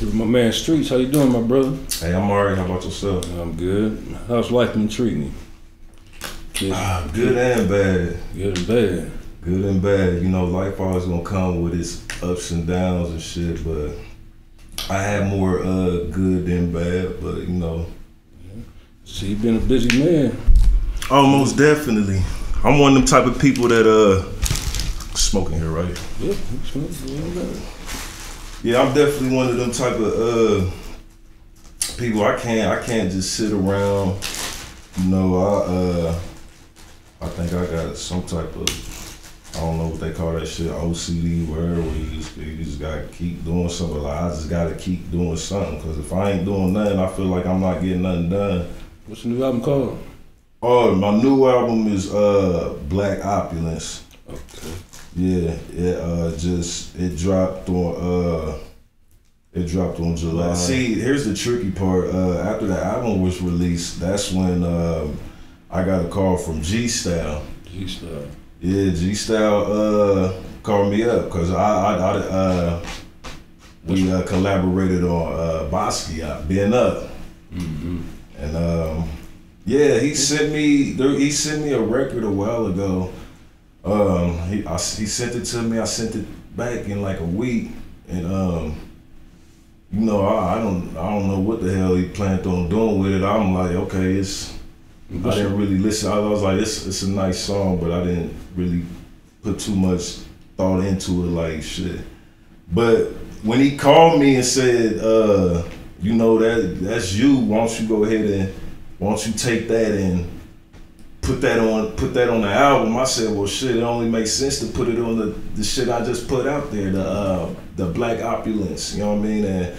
My man Streetz, how you doing, my brother? Hey, I'm alright. How about yourself? I'm good. How's life been treating you? Good and bad. Good and bad. Good and bad. You know, life always gonna come with its ups and downs and shit, but I had more good than bad, but you know. So you been a busy man. Almost definitely. I'm one of them type of people that smoking here, right? Yeah, smoking. Yeah, I'm definitely one of them type of people. I can't just sit around. You know, I think I got some type of, I don't know what they call that shit, OCD, whatever. Where you just gotta keep doing something. Like I just gotta keep doing something. Because if I ain't doing nothing, I feel like I'm not getting nothing done. What's the new album called? Oh, my new album is Black Opulence. Okay. Yeah, it dropped on July. See, here's the tricky part. After the album was released, that's when I got a call from G-Style. G-Style. Yeah, G-Style called me up because we collaborated on Basquiat, Been Up. Mm-hmm. And yeah, he sent me a record a while ago. He sent it to me. I sent it back in like a week, and you know, I don't know what the hell he planned on doing with it. I'm like, okay, I didn't really listen. I was like, it's a nice song, but I didn't really put too much thought into it, like shit. But when he called me and said, you know, that's you. Why don't you go ahead and why don't you take that and put that on the album? I said, well, shit, it only makes sense to put it on the shit I just put out there, the Black Opulence. You know what I mean? And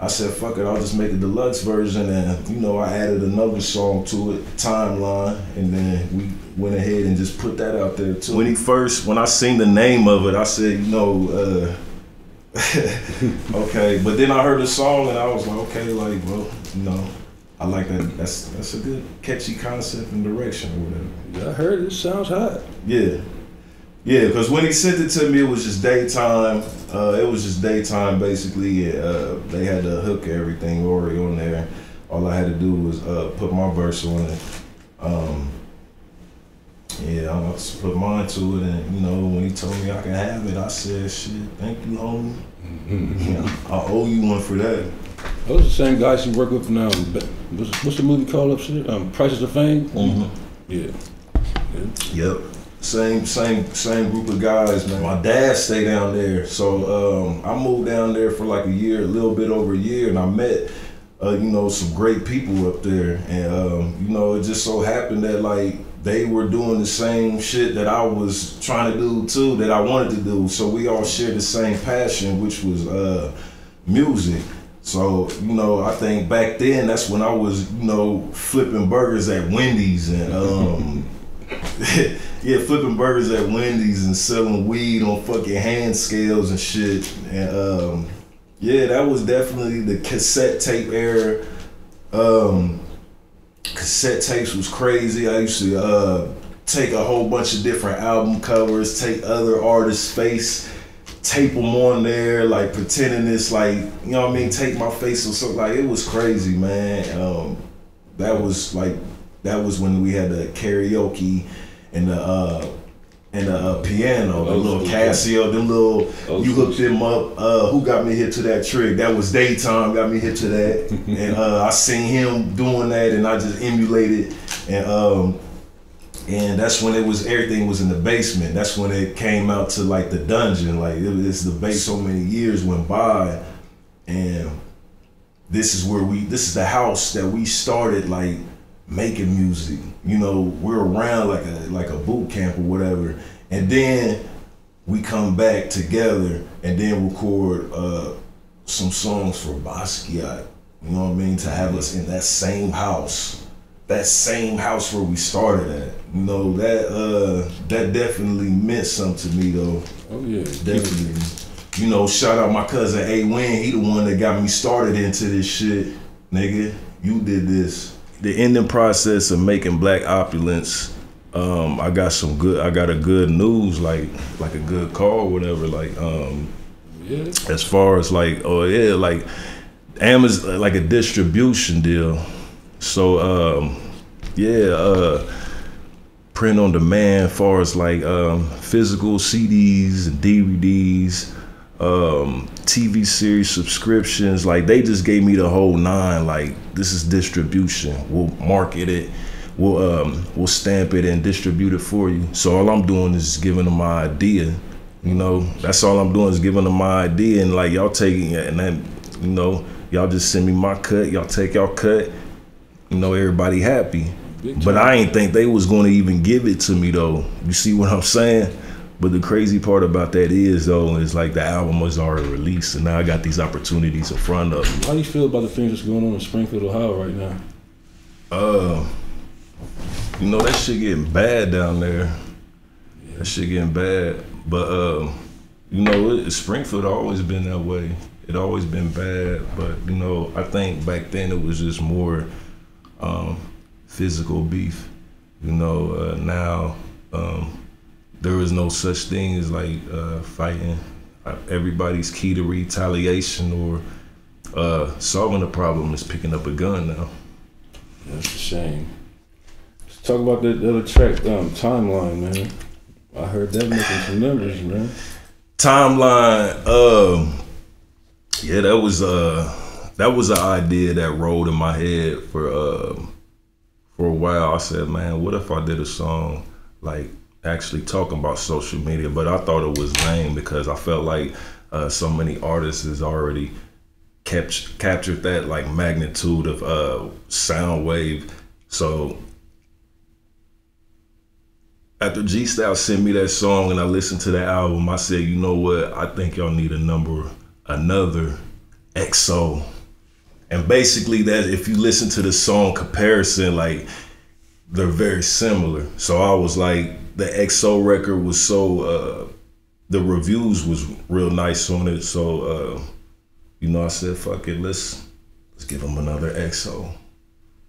I said, fuck it, I'll just make a deluxe version. And you know, I added another song to it, Timeline, and then we went ahead and just put that out there too. When I seen the name of it, I said, you know, okay. But then I heard the song and I was like, okay, like, well, you know, I like that. That's a good catchy concept and direction or whatever. Yeah, I heard it. Sounds hot. Yeah. Yeah, because when he sent it to me, it was just daytime. It was just daytime, basically. They had the hook everything already on there. All I had to do was put my verse on it. Yeah, I just put mine to it, and you know, when he told me I could have it, I said, "Shit, thank you, homie. Mm-hmm. I owe you one for that." Those are the same guys you work with now. What's the movie called up shit? Prices of Fame? Mm-hmm. Yeah. Yep. Same group of guys, man. My dad stayed down there, so I moved down there for like a little bit over a year, and I met, you know, some great people up there, and you know, it just so happened that like they were doing the same shit that I was trying to do too, that I wanted to do. So we all shared the same passion, which was music. So, you know, I think back then that's when I was, you know, flipping burgers at Wendy's and yeah, flipping burgers at Wendy's and selling weed on fucking hand scales and shit. And yeah, that was definitely the cassette tape era. Cassette tapes was crazy. I used to take a whole bunch of different album covers, take other artists' face, tape them on there, like pretending it's like, you know what I mean, take my face or something. Like, it was crazy, man. That was when we had the karaoke and the piano, the little Casio, them little, you hooked them up. Who got me hit to that trick? That was Daytime, got me hit to that. And I seen him doing that and I just emulated. And that's when everything was in the basement. That's when it came out to like the dungeon. Like it's the base. So many years went by, and this is the house that we started like making music. You know, we're around like a boot camp or whatever, and then we come back together and then record some songs for Basquiat. You know what I mean? To have us in that same house. That same house where we started at, you know, that definitely meant something to me though. Oh yeah, definitely. You know, shout out my cousin A Win. He the one that got me started into this shit, nigga. You did this. The ending process of making Black Opulence, I got a good news, like a good call, whatever. Like, yeah. As far as like, oh yeah, like. Amazon, like a distribution deal. So print on demand, far as like physical CDs and DVDs, TV series subscriptions. Like they just gave me the whole nine. Like this is distribution. We'll market it. We'll stamp it and distribute it for you. So all I'm doing is giving them my idea. You know, that's all I'm doing is giving them my idea, and like y'all taking it, and then you know y'all just send me my cut. Y'all take y'all cut. You know, everybody happy. But I ain't think they was going to even give it to me though. You see what I'm saying? But the crazy part about that is though, is like the album was already released, and now I got these opportunities in front of me. How do you feel about the things that's going on in Springfield, Ohio right now? You know, that shit getting bad down there. That shit getting bad. But you know, Springfield always been that way. It always been bad. But you know, I think back then it was just more physical beef. You know, now there is no such thing as like fighting. Everybody's key to retaliation or solving a problem is picking up a gun now. That's a shame. Let's talk about the other track, Timeline, man. I heard that making some numbers, man. Timeline, yeah, that was an idea that rolled in my head for a while. I said, man, what if I did a song like actually talking about social media? But I thought it was lame because I felt like so many artists has already captured that like magnitude of sound wave. So after G Style sent me that song and I listened to that album, I said, you know what? I think y'all need another XO. And basically that, if you listen to the song comparison, like they're very similar. So I was like, the XO record was so, the reviews was real nice on it. So, you know, I said, fuck it, let's give them another XO,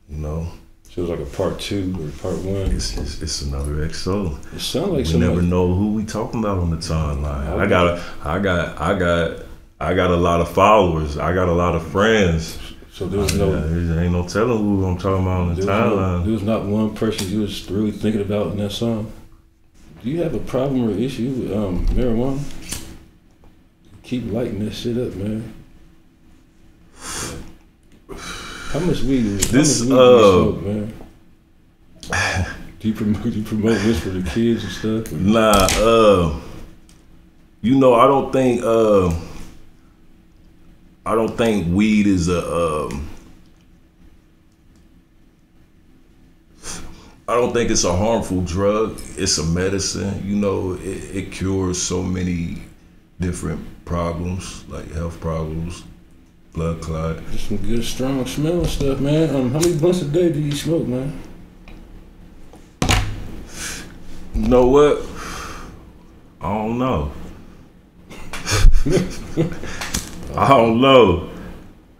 you know? So it was like a part 2 or part 1. It's another XO. It sounds like we never know who we talking about on the timeline. I got a lot of followers. I got a lot of friends. So there ain't no telling who I'm talking about on the timeline. There was not one person you was really thinking about in that song. Do you have a problem or issue with marijuana? Keep lighting that shit up, man. How much weed do you smoke, man? Do you promote this for the kids and stuff? Or? Nah, you know, I don't think weed is I don't think it's a harmful drug. It's a medicine. You know, it cures so many different problems, like health problems, blood clot. Just some good, strong smell stuff, man. How many blunts a day do you smoke, man? You know what? I don't know. I don't know.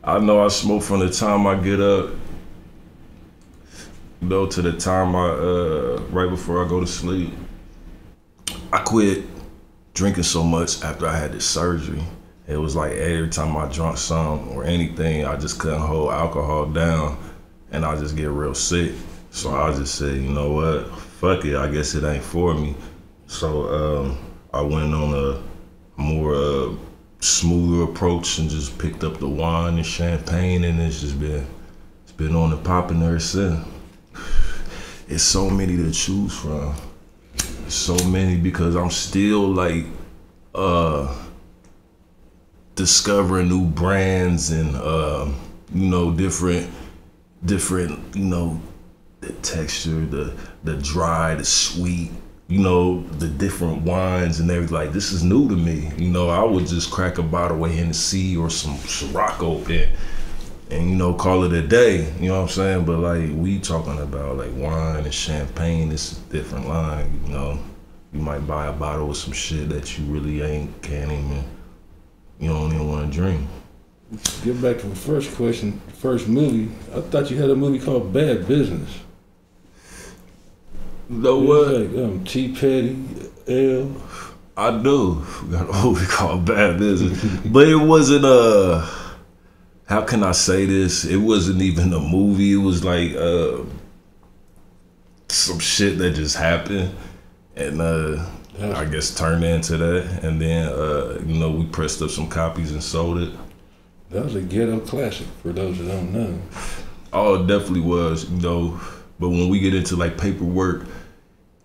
I know I smoke from the time I get up, you know, to the time right before I go to sleep. I quit drinking so much after I had this surgery. It was like every time I drank some or anything, I just couldn't hold alcohol down and I just get real sick. So I just said, you know what, fuck it, I guess it ain't for me. So I went on a more smoother approach and just picked up the wine and champagne, and it's been on the popping ever since. It's so many to choose from. So many, because I'm still like discovering new brands and you know, different, you know, the texture, the dry, the sweet, you know, the different wines and everything. Like, this is new to me. You know, I would just crack a bottle of Hennessy or some Ciroc open and, you know, call it a day. You know what I'm saying? But like, we talking about like wine and champagne, it's a different line, you know. You might buy a bottle of some shit that you really can't even, you don't even want to drink. Get back to the first question, first movie. I thought you had a movie called Bad Business. You know what? Like T. Petty, L. I do. We got a movie called Bad Business. But it wasn't how can I say this? It wasn't even a movie. It was like some shit that just happened, and I guess turned into that. And then you know, we pressed up some copies and sold it. That was a ghetto classic for those that don't know. Oh, it definitely was, you know. But when we get into like paperwork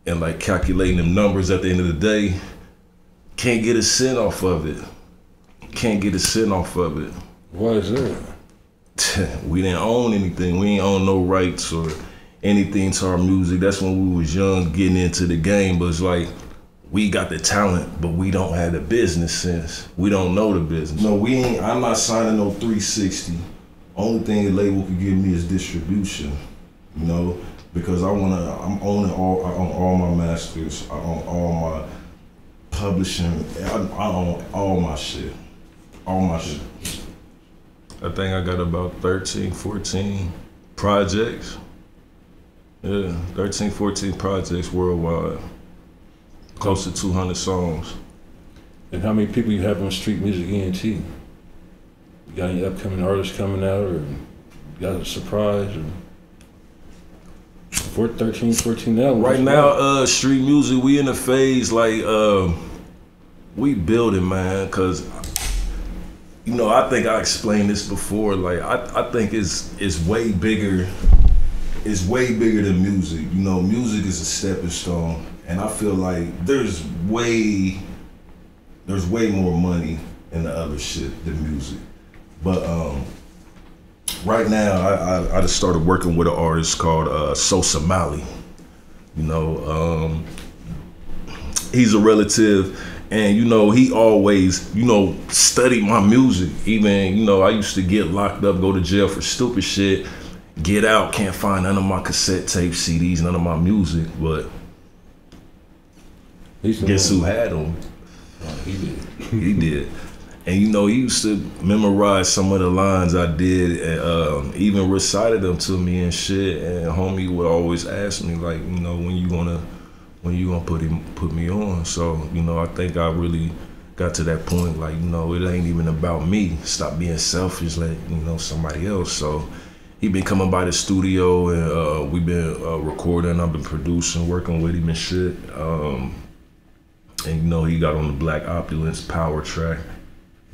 and like calculating them numbers at the end of the day, can't get a cent off of it. Can't get a cent off of it. Why is that? We didn't own anything. We ain't own no rights or anything to our music. That's when we was young getting into the game. But it's like, we got the talent, but we don't have the business sense. We don't know the business. No, we ain't. I'm not signing no 360. Only thing the label could give me is distribution. You know, because I'm owning all my masters. I own all my publishing. I own all my shit. All my shit. I think I got about 13, 14 projects. Yeah, 13, 14 projects worldwide. Close to 200 songs. And how many people you have on Street Music ENT? You got any upcoming artists coming out, or you got a surprise? Or 13, 14 albums? Right now, Street Music, we in a phase like, we building, man, cause you know, I think I explained this before. Like, I think it's way bigger. It's way bigger than music. You know, music is a stepping stone. And I feel like there's way more money in the other shit than music. But right now, I just started working with an artist called Sosa Mali. You know, he's a relative, and you know, he always, you know, studied my music. Even, you know, I used to get locked up, go to jail for stupid shit, get out, can't find none of my cassette tape CDs, none of my music, but guess who had them? Oh, he did. He did. And you know, he used to memorize some of the lines I did, and even recited them to me and shit. And homie would always ask me, like, you know, when you gonna put me on? So, you know, I think I really got to that point, like, you know, it ain't even about me. Stop being selfish, let, you know, somebody else. So he been coming by the studio, and we been recording. I've been producing, working with him and shit. And you know, he got on the Black Opulence power track,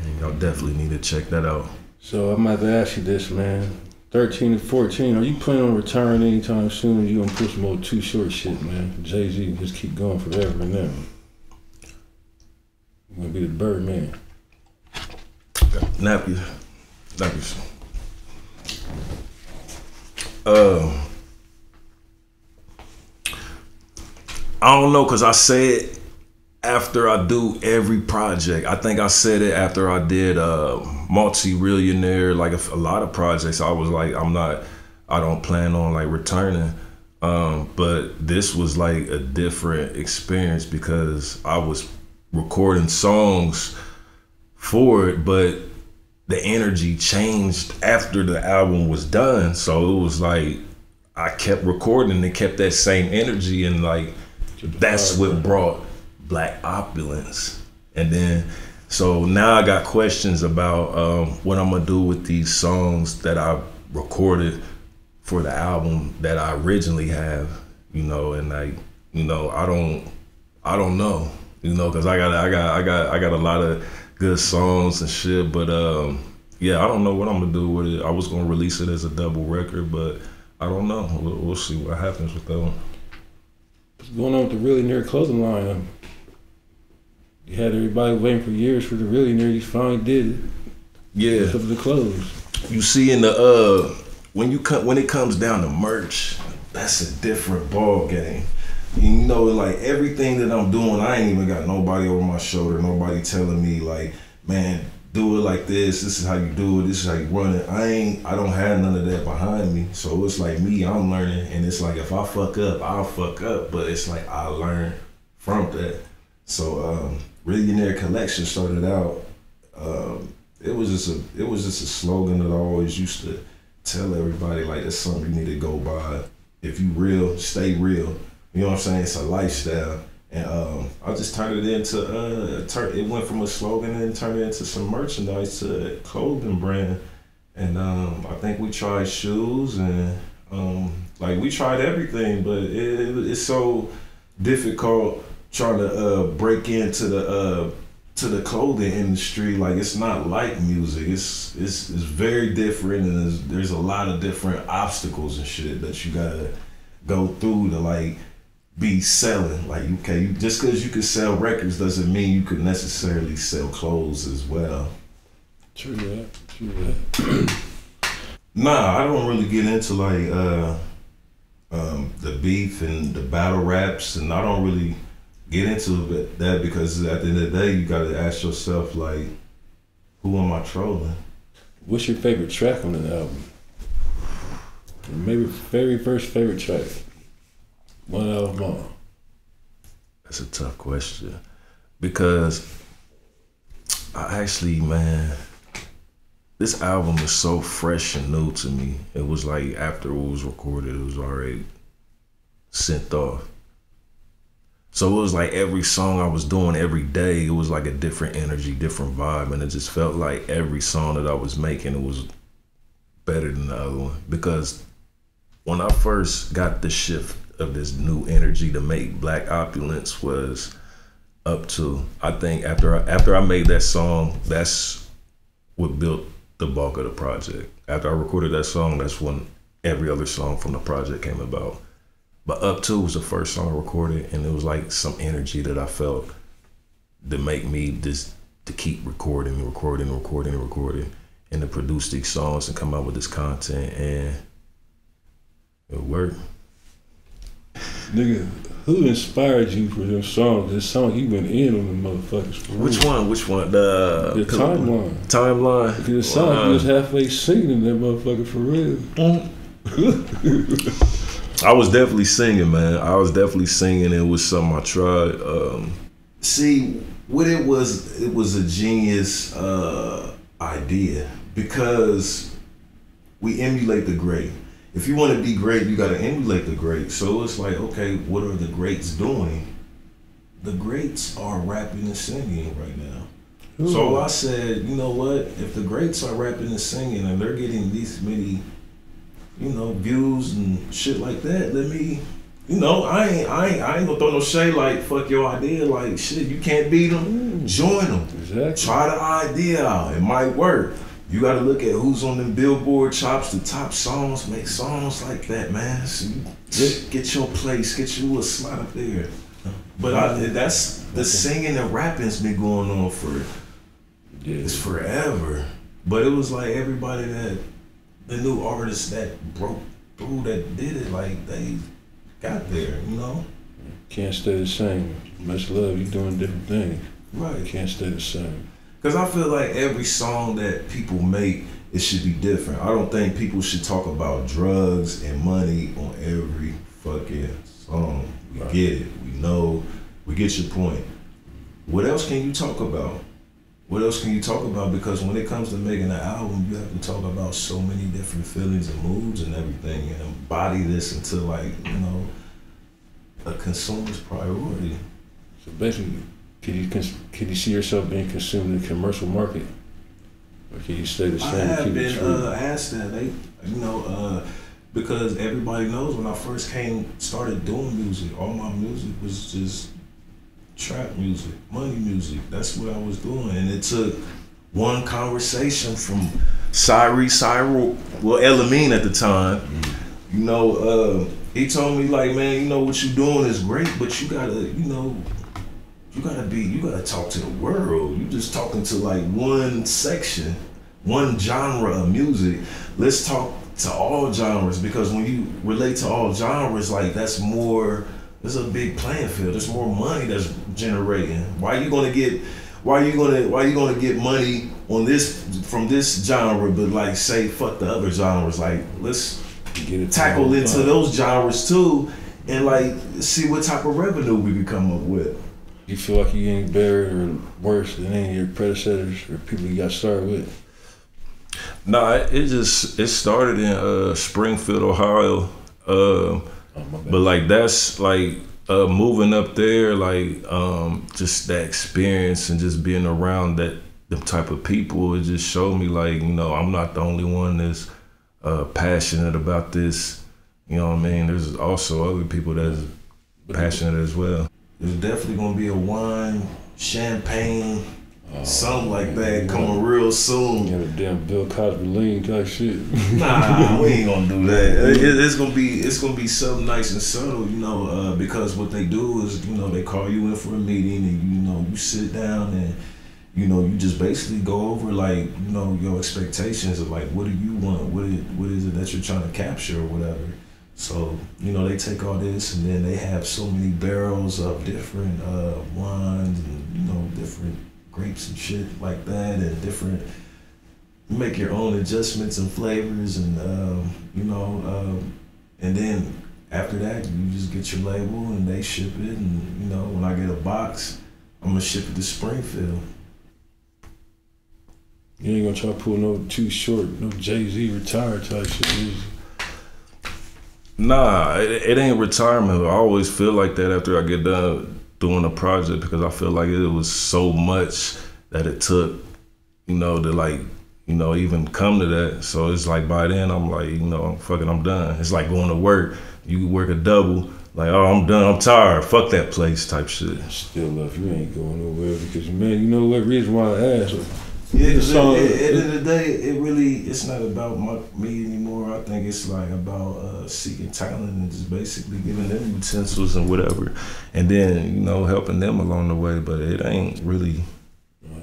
and y'all definitely need to check that out. So I'm about to ask you this, man. 13 and 14, are you planning on retiring anytime soon, or you gonna put some more Too Short shit, man? Jay-Z just keep going forever and ever. You're gonna be the Birdman. Nappies. I don't know, cause I said after I do every project. I think I said it after I did Multi-Millionaire, like a lot of projects. I was like, I don't plan on like returning. But this was like a different experience because I was recording songs for it, but the energy changed after the album was done. So it was like, I kept recording and kept that same energy, and like, that's what brought Black Opulence. And then, so now I got questions about what I'm gonna do with these songs that I recorded for the album that I originally have, you know, and like, you know, I don't know, you know, cause I got a lot of good songs and shit, but yeah, I don't know what I'm gonna do with it. I was gonna release it as a double record, but I don't know. We'll see what happens with that one. What's going on with the Really Near clothing line? You had everybody waiting for years for the Really Near. You finally did it. Yeah. Because of the clothes. You see, in the when it comes down to merch, that's a different ball game. You know, like everything that I'm doing, I ain't even got nobody over my shoulder, nobody telling me like, man, do it like this is how you do it, this is how you run it. I don't have none of that behind me. So it's like me, I'm learning, and it's like if I fuck up, I'll fuck up, but it's like I learn from that. So Millionaire Collection started out, it was just a slogan that I always used to tell everybody, like, that's something you need to go by. If you real, stay real. You know what I'm saying? It's a lifestyle. And I just turned it into, it went from a slogan and turned it into some merchandise to a clothing brand. And I think we tried shoes and like we tried everything, but it's so difficult trying to break into the clothing industry. Like it's not like music. It's very different, and there's a lot of different obstacles and shit that you gotta go through to like be selling. Like okay, just because you can sell records doesn't mean you could necessarily sell clothes as well. True that. Nah, I don't really get into like the beef and the battle raps, and I don't really get into that because at the end of the day, you gotta ask yourself like, who am I trolling? What's your favorite track on the album? Maybe very first favorite track. One out of all. That's a tough question because I actually, man, this album is so fresh and new to me. It was like after it was recorded, it was already sent off. So it was like every song I was doing every day, it was like a different energy, different vibe. And it just felt like every song that I was making, it was better than the other one. Because when I first got the shift of this new energy to make Black Opulence was up to, I think after I made that song, that's what built the bulk of the project. After I recorded that song, that's when every other song from the project came about. But Up To was the first song I recorded, and it was like some energy that I felt to make me just to keep recording, and to produce these songs and come out with this content, and it worked. Nigga, who inspired you for your song? This song you been in on the motherfuckers. For Which real. one? The timeline. Timeline. Because the song you was halfway singing that motherfucker for real. I was definitely singing, man. I was definitely singing. It was something I tried. See, what it was a genius idea because we emulate the great. If you want to be great, you got to emulate the great. So it's like, okay, what are the greats doing? The greats are rapping and singing right now. Ooh. So I said, you know what? If the greats are rapping and singing and they're getting these many, views and shit like that, let me, I ain't gonna throw no shade like fuck your idea. Like shit, you can't beat them. Join them. Exactly. Try the idea out. It might work. You gotta look at who's on them Billboard chops, the top songs, make songs like that, man. So get your place, get you a slot up there. But that's the singing and rapping's been going on for it's forever. But it was like everybody the new artists that broke through, that did it, like they got there, Can't stay the same. Much love, you doing different things. Right. Can't stay the same. Because I feel like every song that people make, it should be different. I don't think people should talk about drugs and money on every fucking song. We get it. We know. We get your point. What else can you talk about? What else can you talk about? Because when it comes to making an album, you have to talk about so many different feelings and moods and everything, and embody this into like, a consumer's priority. So basically, can you see yourself being consumed in the commercial market, or can you stay the same? I have been asked that. Because everybody knows when I first started doing music, all my music was just trap music, money music. That's what I was doing, and it took one conversation from Cyril, Elamine at the time. He told me like, man, what you're doing is great, but you gotta, you gotta talk to the world. You just talking to like one section, one genre of music. Let's talk to all genres, because when you relate to all genres, like there's a big playing field. There's more money that's generating. Why you gonna get money on this from this genre, but like say fuck the other genres? Like let's tackle into those genres too, and like see what type of revenue we can come up with. You feel like you ain't better or worse than any of your predecessors or people you got started with? Nah, it started in Springfield, Ohio. But like that's like moving up there, like just that experience and just being around them type of people, it just showed me like, you know, I'm not the only one that's passionate about this. You know what I mean? There's also other people that's passionate as well. There's definitely gonna be a wine, champagne, something like that coming real soon. Yeah, the damn Bill Cosby lean type shit. Nah, we ain't gonna do that. It's gonna be something nice and subtle, you know, because what they do is, you know, they call you in for a meeting and, you know, you sit down and, you know, you just basically go over like, you know, your expectations of like, what do you want? What is it that you're trying to capture or whatever? So, you know, they take all this and then they have so many barrels of different wines and, you know, different grapes and shit like that, and different, you make your own adjustments and flavors and, you know, and then after that, you just get your label and they ship it. And, you know, when I get a box, I'm gonna ship it to Springfield. You ain't gonna try to pull no Too Short, no Jay-Z retired type shit, is you? Nah, it ain't retirement. I always feel like that after I get done doing a project, because I feel like it was so much that it took, you know, to like, you know, even come to that. So it's like by then I'm like, you know, fucking, I'm done. It's like going to work. You work a double, like, oh, I'm done, I'm tired, fuck that place type shit. Still love you ain't going nowhere because, man, you know what reason why I asked? Yeah, because at the end of the day, it's not about me anymore. I think it's like about seeking talent and just basically giving them utensils and whatever, and then, you know, helping them along the way. But it ain't really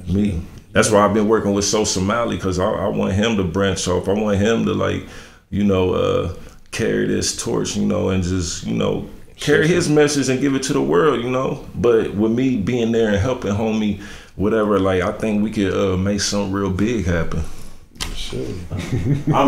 me. That's why I've been working with So Somali, because I want him to branch off. I want him to, like, you know, carry this torch, you know, and just, you know, carry his message and give it to the world, you know. But with me being there and helping homie, whatever, like, I think we could make something real big happen. Sure. I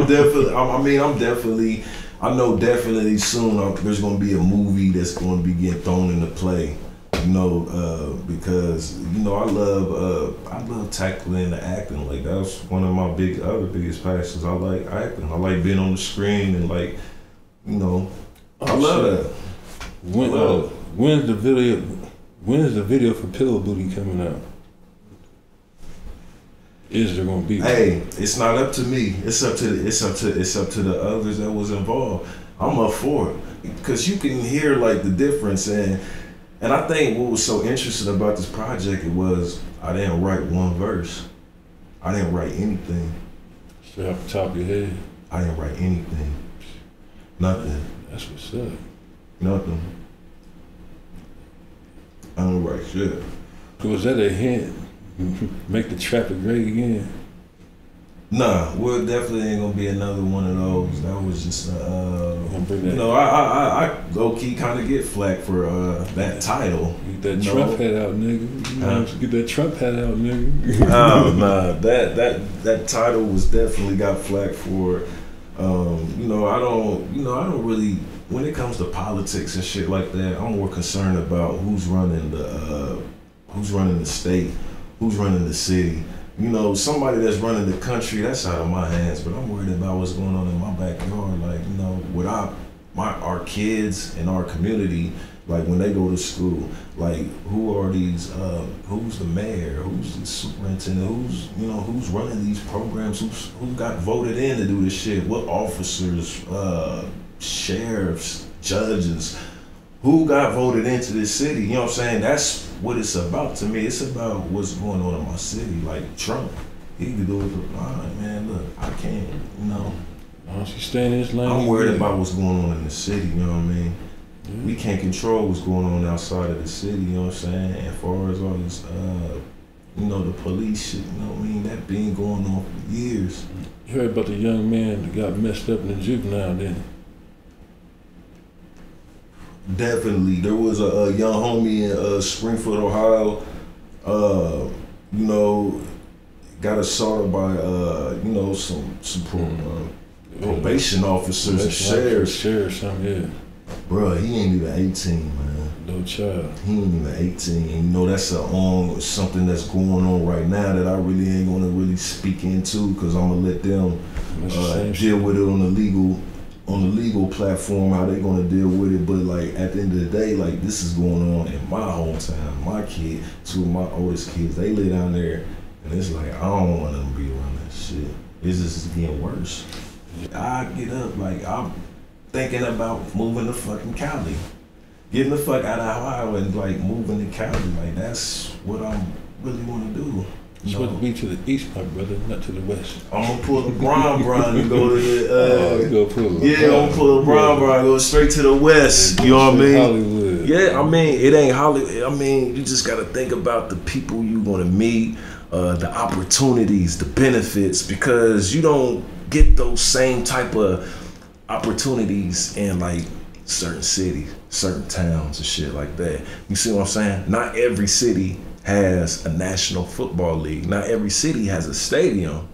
know definitely soon there's gonna be a movie that's gonna be getting thrown into play, you know, because, you know, I love tackling the acting. Like, that's one of my biggest passions. I like acting. I like being on the screen and, like, you know, I love that. When's the video for Pillow Booty coming out? Is there gonna be? Hey, it's not up to me. It's up to the others that was involved. I'm up for it because you can hear like the difference, and I think what was so interesting about this project, it was I didn't write one verse. I didn't write anything. Straight off the top of your head. I didn't write anything. Nothing. That's what's up. Nothing. I don't write shit. Was that a hint? Make the traffic great again? Nah, well, definitely ain't gonna be another one of those. That was just, you know, I low key kind of get flack for that title. Get that Trump hat out, nigga. Get that Trump hat out, nigga. Oh, nah, that title was definitely got flack for. You know, I don't really. When it comes to politics and shit like that, I'm more concerned about who's running the state. Who's running the city? You know, somebody that's running the country, that's out of my hands, but I'm worried about what's going on in my backyard. Like, you know, with our kids and our community, like when they go to school, like who are these, who's the mayor, who's the superintendent, who's running these programs, who got voted in to do this shit, what officers, sheriffs, judges, who got voted into this city? You know what I'm saying? That's what it's about to me. It's about what's going on in my city. Like Trump, he could do it. All right, man, look, I can't, you know. Why don't you stay in this lane? I'm worried about what's going on in the city, you know what I mean? Yeah. We can't control what's going on outside of the city, you know what I'm saying? And as far as all this, you know, the police shit, you know what I mean? That been going on for years. You heard about the young man that got messed up in the juvenile, didn't you? Definitely. There was a young homie in Springfield, Ohio, you know, got assaulted by, you know, some probation officers and sheriffs. Yeah. Bruh, he ain't even 18, man. No child. He ain't even 18. And you know, that's something that's going on right now that I really ain't gonna really speak into, because I'm gonna let them deal with it on the legal platform, how they gonna deal with it. But like at the end of the day, like this is going on in my hometown. My kid, two of my oldest kids, they live down there And it's like, I don't want to be around that shit. It's just getting worse. I get up, like, I'm thinking about moving to fucking Cali. Getting the fuck out of Ohio and, like, moving to Cali. Like, that's what I really want to do. You're supposed to be to the east, my brother, not to the west. I'm gonna pull the Bron and go to the, you go pull the I'm gonna pull the Bron, go straight to the west. You know what I mean? Hollywood. Yeah, I mean, it ain't Hollywood. I mean, you just gotta think about the people you gonna meet, the opportunities, the benefits, because you don't get those same type of opportunities in like certain cities, certain towns and shit like that. You see what I'm saying? Not every city has a national football league. Not every city has a stadium.